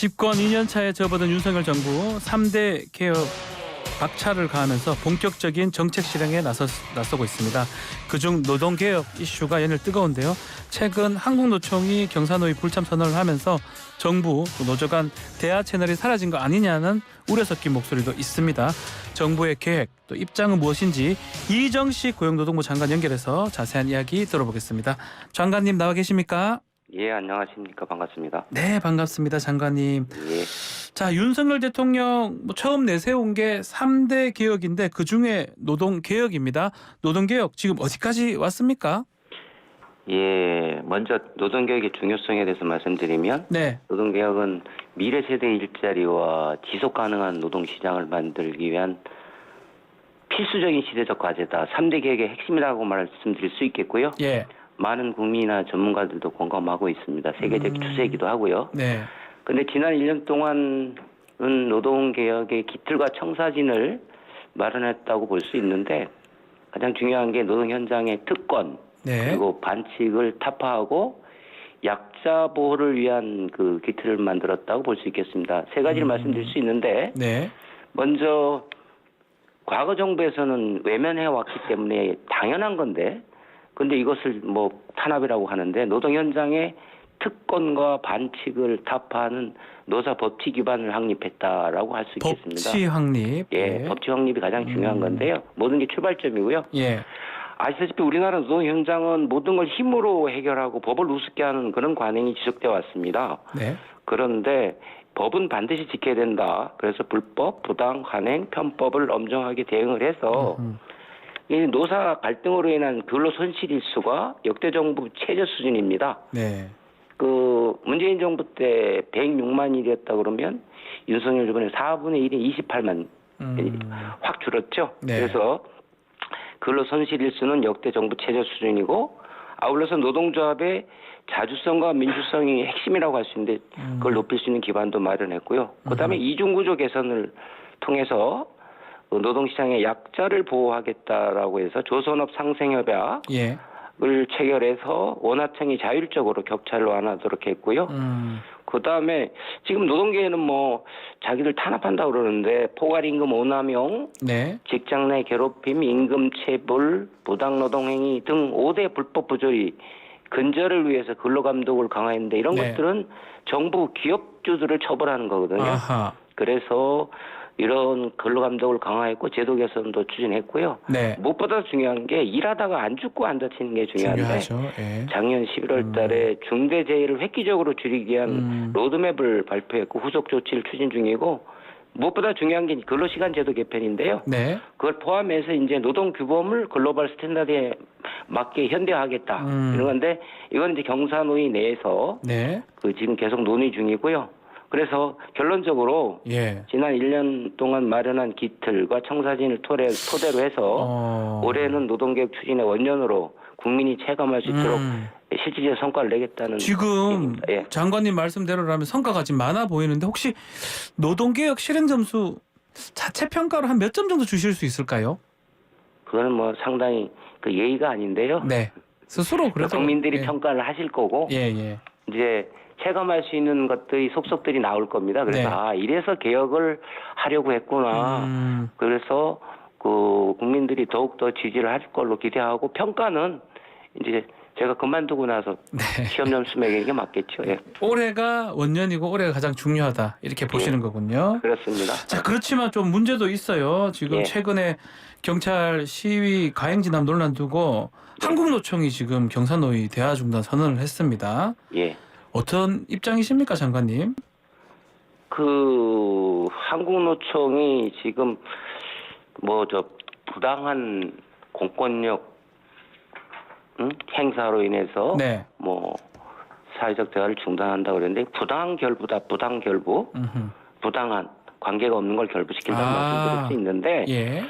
집권 2년 차에 접어든 윤석열 정부 3대 개혁 박차를 가하면서 본격적인 정책 실행에 나서고 있습니다. 그중 노동개혁 이슈가 연일 뜨거운데요. 최근 한국노총이 경사노위 불참 선언을 하면서 정부 또 노조 간 대화 채널이 사라진 거 아니냐는 우려 섞인 목소리도 있습니다. 정부의 계획 또 입장은 무엇인지 이정식 고용노동부 장관 연결해서 자세한 이야기 들어보겠습니다. 장관님 나와 계십니까? 예, 안녕하십니까. 반갑습니다. 네, 반갑습니다. 장관님. 예. 자, 윤석열 대통령 처음 내세운 게 3대 개혁인데 그중에 노동개혁입니다. 노동개혁 지금 어디까지 왔습니까? 예, 먼저 노동개혁의 중요성에 대해서 말씀드리면 네. 노동개혁은 미래 세대 일자리와 지속 가능한 노동시장을 만들기 위한 필수적인 시대적 과제다. 3대 개혁의 핵심이라고 말씀드릴 수 있겠고요. 예. 많은 국민이나 전문가들도 공감하고 있습니다. 세계적 추세이기도 하고요. 네. 근데 지난 1년 동안은 노동개혁의 기틀과 청사진을 마련했다고 볼 수 있는데 가장 중요한 게 노동 현장의 특권 네. 그리고 반칙을 타파하고 약자 보호를 위한 그 기틀을 만들었다고 볼 수 있겠습니다. 세 가지를 말씀드릴 수 있는데 네. 먼저 과거 정부에서는 외면해 왔기 때문에 당연한 건데 근데 이것을 뭐 탄압이라고 하는데 노동 현장의 특권과 반칙을 타파하는 노사 법치 기반을 확립했다라고 할 수 있겠습니다. 법치 확립. 예, 예. 법치 확립이 가장 중요한 건데요. 모든 게 출발점이고요. 예. 아시다시피 우리나라 노동 현장은 모든 걸 힘으로 해결하고 법을 우습게 하는 그런 관행이 지속되어 왔습니다. 네. 그런데 법은 반드시 지켜야 된다. 그래서 불법, 부당, 관행, 편법을 엄정하게 대응을 해서 이 노사 갈등으로 인한 근로 손실 일수가 역대 정부 최저 수준입니다. 네. 그 문재인 정부 때 106만 일이었다 그러면 윤석열 정부는 4분의 1이 28만 확 줄었죠. 네. 그래서 근로 손실 일수는 역대 정부 최저 수준이고 아울러서 노동조합의 자주성과 민주성이 핵심이라고 할 수 있는데 그걸 높일 수 있는 기반도 마련했고요. 그다음에 이중구조 개선을 통해서 노동시장의 약자를 보호하겠다라고 해서 조선업 상생협약 예. 을 체결해서 원하청이 자율적으로 격차를 완화하도록 했고요. 그다음에 지금 노동계에는 뭐 자기들 탄압한다고 그러는데 포괄임금 오남용, 네. 직장 내 괴롭힘, 임금 체불, 부당노동행위 등 5대 불법 부조리 근절을 위해서 근로감독을 강화했는데 이런 네. 것들은 정부 기업주들을 처벌하는 거거든요. 아하. 그래서 이런 근로감독을 강화했고 제도 개선도 추진했고요. 네. 무엇보다 중요한 게 일하다가 안 죽고 안 다치는 게 중요한데 중요하죠. 예. 작년 11월 달에 중대재해를 획기적으로 줄이기 위한 로드맵을 발표했고 후속 조치를 추진 중이고 무엇보다 중요한 게 근로시간 제도 개편인데요. 네. 그걸 포함해서 이제 노동규범을 글로벌 스탠다드에 맞게 현대화하겠다. 이런 건데 이건 이제 경사노위 내에서 네. 그 지금 계속 논의 중이고요. 그래서 결론적으로 예. 지난 1년 동안 마련한 기틀과 청사진을 토대로 해서 올해는 노동개혁 추진의 원년으로 국민이 체감할 수 있도록 실질적 성과를 내겠다는 지금 얘기입니다. 예. 장관님 말씀대로라면 성과가 지금 많아 보이는데 혹시 노동개혁 실행 점수 자체 평가로 한 몇 점 정도 주실 수 있을까요? 그거는 뭐 상당히 그 예의가 아닌데요. 네. 스스로 그래도 국민들이 예. 평가를 하실 거고 예. 이제 체감할 수 있는 것들이 속속들이 나올 겁니다. 그래서 네. 아 이래서 개혁을 하려고 했구나. 그래서 그 국민들이 더욱더 지지를 할 걸로 기대하고 평가는 이제 제가 그만두고 나서 네. 시험 점수매기는 게 맞겠죠. 예. 올해가 원년이고 올해가 가장 중요하다 이렇게 보시는 거군요. 그렇습니다. 자, 그렇지만 좀 문제도 있어요. 지금 예. 최근에 경찰 시위 가행 진압 논란 두고 한국노총이 지금 경사노위 대화 중단 선언을 했습니다. 예. 어떤 입장이십니까, 장관님? 그 한국노총이 지금 뭐 저 부당한 공권력 행사로 인해서 네. 뭐 사회적 대화를 중단한다고 그랬는데 부당한 결부다. 부당 결부. 부당한 관계가 없는 걸 결부시킨다는 말씀드릴 수 있는데 예.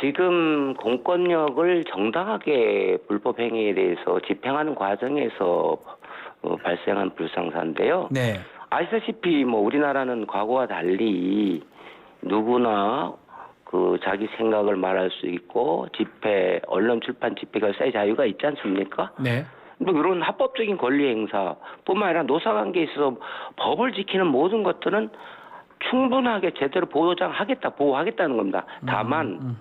지금 공권력을 정당하게 불법 행위에 대해서 집행하는 과정에서 발생한 불상사인데요. 네. 아시다시피 뭐 우리나라는 과거와 달리 누구나 그 자기 생각을 말할 수 있고 집회, 언론 출판 집회 결사의 자유가 있지 않습니까? 네. 뭐 이런 합법적인 권리 행사뿐만 아니라 노사관계에 있어서 법을 지키는 모든 것들은 충분하게 제대로 보호하겠다는 겁니다. 다만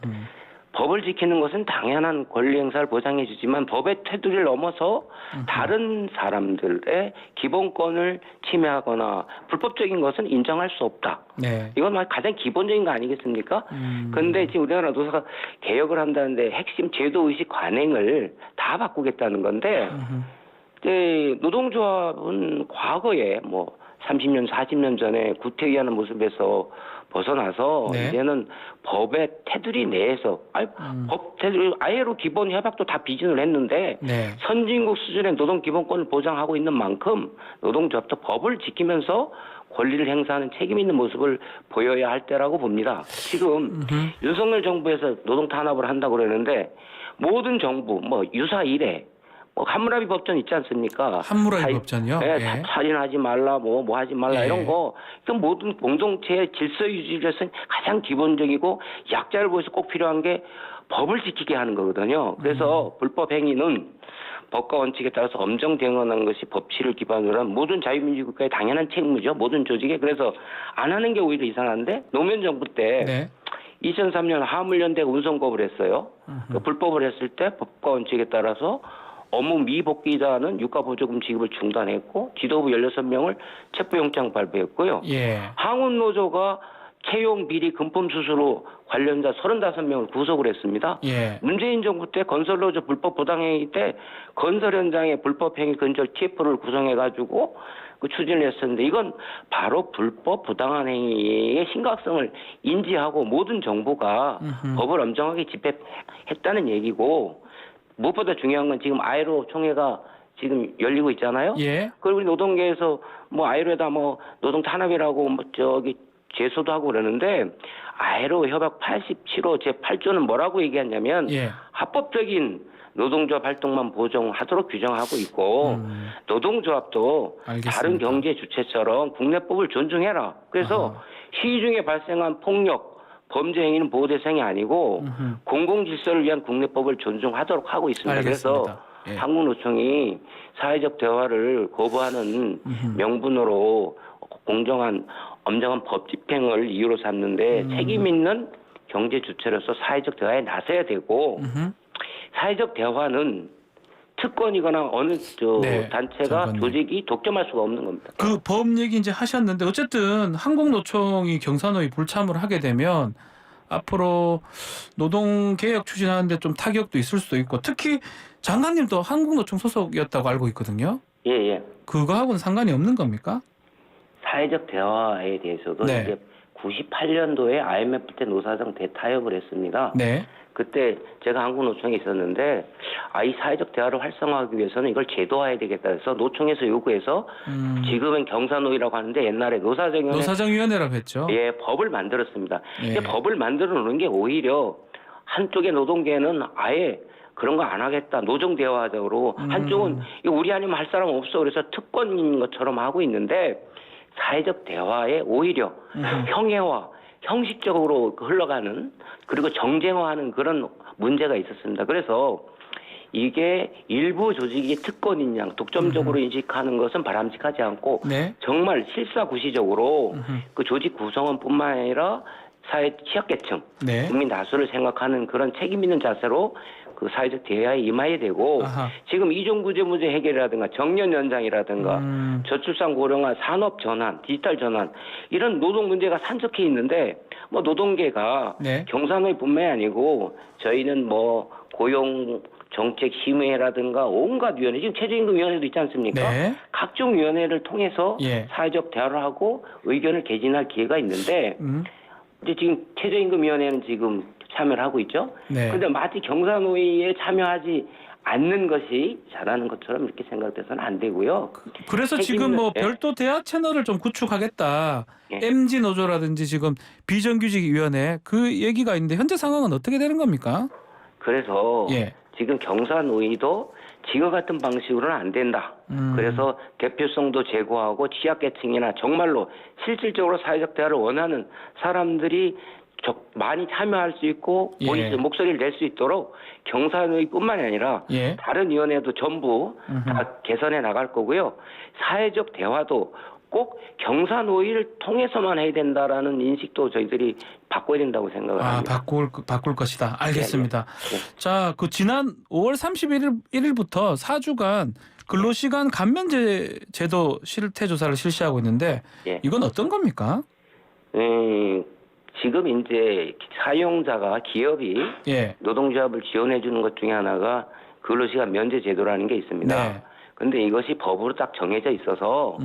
법을 지키는 것은 당연한 권리 행사를 보장해 주지만 법의 테두리를 넘어서 다른 사람들의 기본권을 침해하거나 불법적인 것은 인정할 수 없다. 네. 이건 가장 기본적인 거 아니겠습니까? 그런데 지금 우리나라 노사가 개혁을 한다는데 핵심 제도의식 관행을 다 바꾸겠다는 건데 이제 노동조합은 과거에 뭐 30년, 40년 전에 구태의하는 모습에서 벗어나서 네. 이제는 법의 테두리 내에서 법 테두리 아예로 기본 협약도 다 비준을 했는데 네. 선진국 수준의 노동 기본권을 보장하고 있는 만큼 노동조합도 법을 지키면서 권리를 행사하는 책임 있는 모습을 보여야 할 때라고 봅니다. 지금 윤석열 정부에서 노동 탄압을 한다고 그러는데 모든 정부 뭐 유사 이래 뭐 함무라비 법전 있지 않습니까? 함무라비 법전이요? 네, 예. 살인하지 말라, 뭐 하지 말라 예. 이런 거, 그 모든 공동체의 질서 유지에서 가장 기본적이고 약자를 보여서 꼭 필요한 게 법을 지키게 하는 거거든요. 그래서 불법 행위는 법과 원칙에 따라서 엄정 대응하는 것이 법치를 기반으로 한 모든 자유민주 국가의 당연한 책무죠. 모든 조직에. 그래서 안 하는 게 오히려 이상한데 노무현 정부 때 네. 2003년 화물연대가 운송법을 했어요. 그 불법을 했을 때 법과 원칙에 따라서 업무 미복귀자는 유가보조금 지급을 중단했고 지도부 16명을 체포영장 발부했고요. 예. 항운노조가 채용 비리 금품 수수로 관련자 35명을 구속을 했습니다. 예. 문재인 정부 때 건설노조 불법 부당행위 때 건설 현장에 불법행위 근절 TF를 구성해가지고 그 추진을 했었는데 이건 바로 불법 부당한 행위의 심각성을 인지하고 모든 정부가 법을 엄정하게 집행했다는 얘기고 무엇보다 중요한 건 지금 아이로 총회가 지금 열리고 있잖아요. 예. 그리고 우리 노동계에서 뭐 아이로에다 뭐 노동 탄압이라고 뭐 저기 제소도 하고 그러는데 아이로 협약 87호 제8조는 뭐라고 얘기했냐면 예. 합법적인 노동조합 활동만 보장하도록 규정하고 있고 노동조합도 알겠습니다. 다른 경제 주체처럼 국내법을 존중해라. 그래서 시위 중에 발생한 폭력 범죄 행위는 보호 대상이 아니고 공공 질서를 위한 국내법을 존중하도록 하고 있습니다. 알겠습니다. 그래서 예. 한국노총이 사회적 대화를 거부하는 명분으로 공정한 엄정한 법 집행을 이유로 삼는데 책임 있는 경제 주체로서 사회적 대화에 나서야 되고 사회적 대화는 특권이거나 어느 네, 단체가 장관님. 조직이 독점할 수가 없는 겁니다. 그 법 얘기 이제 하셨는데 어쨌든 한국노총이 경사노위 불참을 하게 되면 앞으로 노동 개혁 추진하는데 좀 타격도 있을 수도 있고 특히 장관님도 한국노총 소속이었다고 알고 있거든요. 예. 그거하고는 상관이 없는 겁니까? 사회적 대화에 대해서도 네. 이제 98년도에 IMF 때 노사정 대타협을 했습니다. 네. 그때 제가 한국노총에 있었는데 이 사회적 대화를 활성화하기 위해서는 이걸 제도화해야 되겠다 해서 노총에서 요구해서 지금은 경사노위라고 하는데 옛날에 노사정위원회라고 했죠. 예, 법을 만들었습니다. 예. 근데 법을 만들어 놓는 게 오히려 한쪽의 노동계는 아예 그런 거 안 하겠다. 노정 대화적으로 한쪽은 이거 우리 아니면 할 사람 없어. 그래서 특권인 것처럼 하고 있는데 사회적 대화에 오히려 형해화, 형식적으로 흘러가는 그리고 정쟁화하는 그런 문제가 있었습니다. 그래서 이게 일부 조직이 특권인 양 독점적으로 인식하는 것은 바람직하지 않고 네. 정말 실사구시적으로 그 조직 구성원뿐만 아니라 사회 취약계층, 네. 국민 다수를 생각하는 그런 책임 있는 자세로 그 사회적 대화에 임해야 되고 아하. 지금 이종구제 문제 해결이라든가 정년 연장이라든가 저출산 고령화 산업 전환, 디지털 전환 이런 노동 문제가 산적해 있는데 뭐 노동계가 네. 경사노위뿐만이 아니고 저희는 뭐 고용 정책 심의회라든가 온갖 위원회 지금 최저임금위원회도 있지 않습니까? 네. 각종 위원회를 통해서 예. 사회적 대화를 하고 의견을 개진할 기회가 있는데 이제 지금 최저임금위원회는 지금 참여를 하고 있죠. 네. 그런데 마치 경사노위에 참여하지 않는 것이 잘하는 것처럼 이렇게 생각돼서는 안 되고요. 그래서 지금 뭐 별도 대화 채널을 좀 구축하겠다. 예. MG 노조라든지 지금 비정규직위원회 그 얘기가 있는데 현재 상황은 어떻게 되는 겁니까? 그래서 예. 지금 경사노위도 지금 같은 방식으로는 안 된다. 그래서 대표성도 제고하고 취약계층이나 정말로 실질적으로 사회적 대화를 원하는 사람들이 많이 참여할 수 있고 예. 본인의 목소리를 낼 수 있도록 경사노위뿐만이 아니라 예. 다른 위원회도 전부 다 개선해 나갈 거고요. 사회적 대화도 꼭 경사노위를 통해서만 해야 된다라는 인식도 저희들이 바꿔야 된다고 생각을 합니다. 바꿀 것이다. 알겠습니다. 예. 자, 그 지난 5월 31일부터 4주간 근로시간 감면제 제도 실태 조사를 실시하고 있는데 예. 이건 어떤 겁니까? 지금 이제 사용자가 기업이 예. 노동조합을 지원해 주는 것 중에 하나가 근로시간 면제 제도라는 게 있습니다. 네. 근데 이것이 법으로 딱 정해져 있어서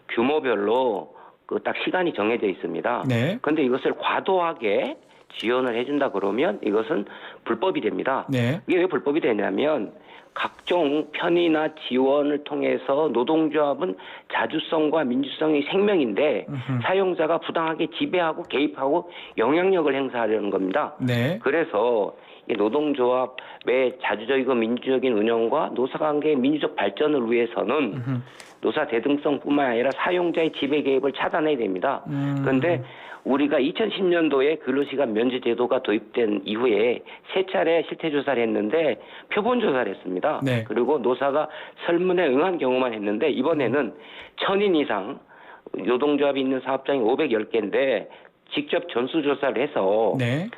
규모별로 그 딱 시간이 정해져 있습니다. 네. 근데 이것을 과도하게 지원을 해준다 그러면 이것은 불법이 됩니다. 네. 이게 왜 불법이 되냐면 각종 편의나 지원을 통해서 노동조합은 자주성과 민주성이 생명인데 사용자가 부당하게 지배하고 개입하고 영향력을 행사하려는 겁니다. 네. 그래서 이 노동조합의 자주적이고 민주적인 운영과 노사관계의 민주적 발전을 위해서는 노사 대등성뿐만 아니라 사용자의 지배 개입을 차단해야 됩니다. 그런데 우리가 2010년도에 근로시간 면제 제도가 도입된 이후에 세 차례 실태조사를 했는데 표본 조사를 했습니다. 네. 그리고 노사가 설문에 응한 경우만 했는데 이번에는 1000인 이상 노동조합이 있는 사업장이 510개인데 직접 전수조사를 해서 네.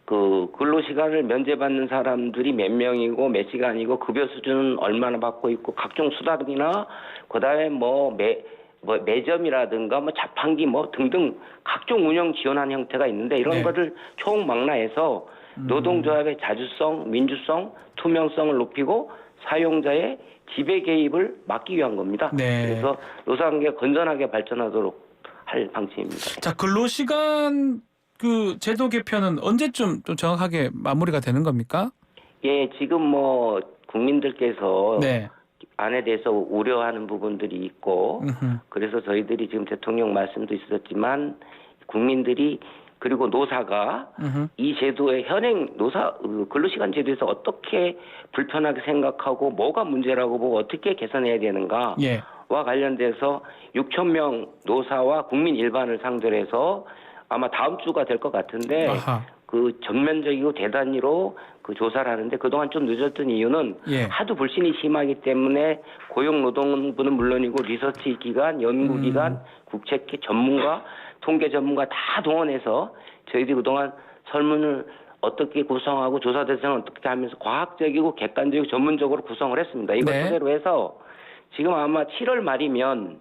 그 근로시간을 면제받는 사람들이 몇 명이고 몇 시간이고 급여 수준은 얼마나 받고 있고 각종 수당이나 그다음에 매점이라든가 자판기 등등 각종 운영 지원하는 형태가 있는데 이런 네. 거를 총망라해서 노동조합의 자주성, 민주성, 투명성을 높이고 사용자의 지배 개입을 막기 위한 겁니다. 네. 그래서 노사관계가 건전하게 발전하도록 할 방침입니다. 자, 근로시간 그 제도 개편은 언제쯤 좀 정확하게 마무리가 되는 겁니까? 예, 지금 국민들께서 네. 안에 대해서 우려하는 부분들이 있고 그래서 저희들이 지금 대통령 말씀도 있었지만 국민들이 그리고 노사가 이 제도의 현행 근로시간 제도에서 어떻게 불편하게 생각하고 뭐가 문제라고 보고 어떻게 개선해야 되는가와 예. 관련돼서 6,000명 노사와 국민 일반을 상대로 해서 아마 다음 주가 될 것 같은데 아하. 그 전면적이고 대단위로 그 조사를 하는데 그동안 좀 늦었던 이유는 예. 하도 불신이 심하기 때문에 고용노동부는 물론이고 리서치 기관, 연구기관, 국책 전문가, 통계 전문가 다 동원해서 저희들이 그동안 설문을 어떻게 구성하고 조사 대상을 어떻게 하면서 과학적이고 객관적이고 전문적으로 구성을 했습니다. 이걸 네. 토대로 해서 지금 아마 7월 말이면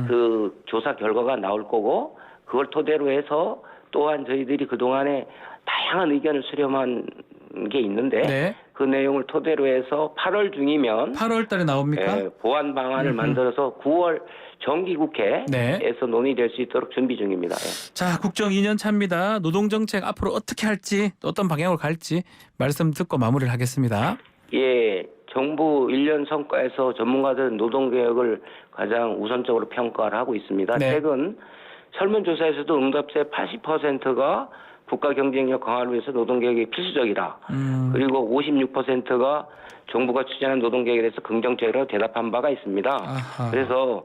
그 조사 결과가 나올 거고 그걸 토대로 해서 또한 저희들이 그동안에 다양한 의견을 수렴한 게 있는데 네. 그 내용을 토대로 해서 8월 중이면 8월 달에 나옵니까? 보완 방안을 만들어서 9월 정기국회에서 네. 논의될 수 있도록 준비 중입니다. 예. 자, 국정 2년 차입니다. 노동정책 앞으로 어떻게 할지 또 어떤 방향으로 갈지 말씀 듣고 마무리를 하겠습니다. 예, 정부 1년 성과에서 전문가들은 노동개혁을 가장 우선적으로 평가를 하고 있습니다. 네. 최근 설문조사에서도 응답자 80%가 국가 경쟁력 강화를 위해서 노동개혁이 필수적이다. 그리고 56%가 정부가 추진한 노동개혁에 대해서 긍정적으로 대답한 바가 있습니다. 아하. 그래서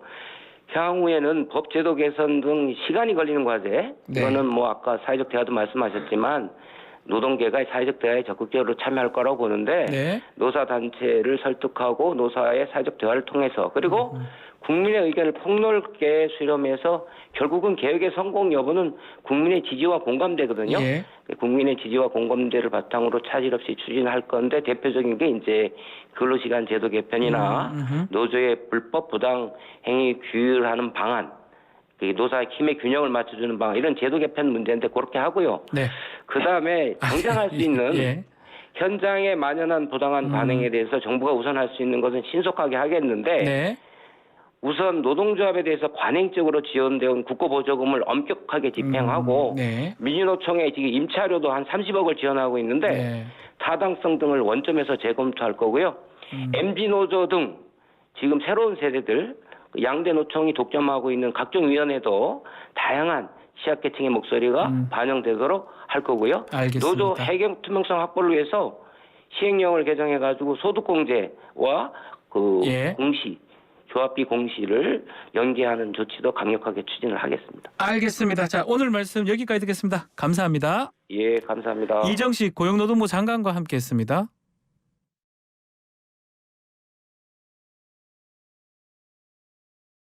향후에는 법제도 개선 등 시간이 걸리는 과제, 네. 이거는 아까 사회적 대화도 말씀하셨지만 노동계가 사회적 대화에 적극적으로 참여할 거라고 보는데 네. 노사단체를 설득하고 노사의 사회적 대화를 통해서 그리고 국민의 의견을 폭넓게 수렴해서 결국은 개혁의 성공 여부는 국민의 지지와 공감대거든요. 예. 국민의 지지와 공감대를 바탕으로 차질 없이 추진할 건데 대표적인 게 이제 근로시간 제도 개편이나 노조의 불법 부당 행위 규율하는 방안, 노사의 힘의 균형을 맞춰주는 방안 이런 제도 개편 문제인데 그렇게 하고요. 네. 그 다음에 당장 할 수 있는 예. 현장에 만연한 부당한 반응에 대해서 정부가 우선 할 수 있는 것은 신속하게 하겠는데 네. 우선 노동조합에 대해서 관행적으로 지원되어 국고보조금을 엄격하게 집행하고 네. 민주노총에 지금 임차료도 한 30억을 지원하고 있는데 네. 타당성 등을 원점에서 재검토할 거고요. MG노조 등 지금 새로운 세대들 양대 노총이 독점하고 있는 각종 위원회도 다양한 취약계층의 목소리가 반영되도록 할 거고요. 알겠습니다. 노조 해경 투명성 확보를 위해서 시행령을 개정해가지고 소득공제와 예. 공시 조합비 공시를 연계하는 조치도 강력하게 추진을 하겠습니다. 알겠습니다. 자, 오늘 말씀 여기까지 듣겠습니다. 감사합니다. 예, 감사합니다. 이정식 고용노동부 장관과 함께했습니다.